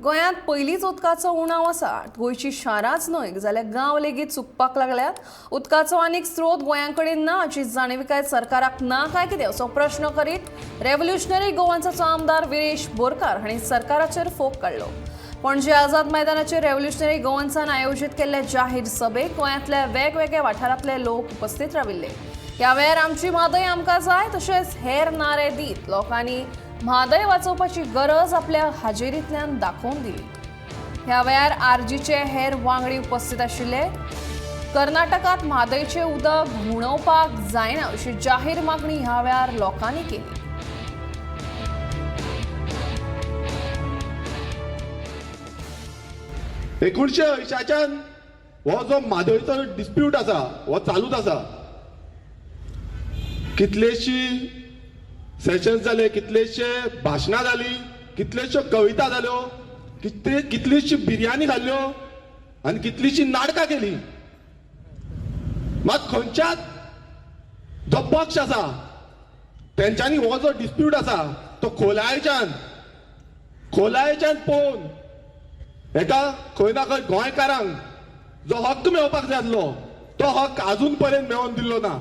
गोंयांत पयलींच उदकाचो उणाव आसा। गोंयची शारांच न्हय जाल्यार गांव लेगीत सुकपाक लागल्यात। उदकाचो आनीक स्रोत गोंयांकडेन ना हाची जाणविकाय सरकाराक ना काय कितें असो प्रश्न करीत रेव्होल्युशनरी गोवन्साचो आमदार विरेश बोरकार हांणी सरकाराचेर फोग काडलो। पणजे आझाद मैदानाचेर रेव्होल्युशनरी गोवन्सान आयोजीत केल्ले जाहीर सभेक गोंयांतले वेगवेगळ्या वाठारांतले लोक उपस्थित राविल्ले। ह्या वेळार आमची म्हादय आमकां जाय तशेंच हेर नारे दीत लोकांनी म्हादय वाचोवपाची गरज आपल्या हाजेरींतल्यान दाखोवन दिली। ह्या वेळार आरजीचे हेर वांगडी उपस्थित आशिल्ले। कर्नाटकांत म्हादयचें उदक घुंवडावपाक जायना अशी जाहीर मागणी ह्या वेळार लोकांनी केली। एकुणशे 80च्यान हो जो म्हादयचो डिस्प्यूट आसा हो चालूच आसा। कितलेशी सेशन्स जाले, कितलेशे भाशणां जाली, कितलेश्यो कविता जाल्यो, कितलीशी बिर्याणी खाल्ल्यो आनी कितलीशी नाटकां केली। मात खंयच्याच जो पक्ष आसा तेंच्यांनी हो जो डिस्प्यूट आसा तो खोलायेच्यान पळोवन एका खंय ना खंय गोंयकारांक जो हक्क मेळपाक जाय आसलो तो हक्क अजून पर्यंत मेळोवन दिल्लो ना।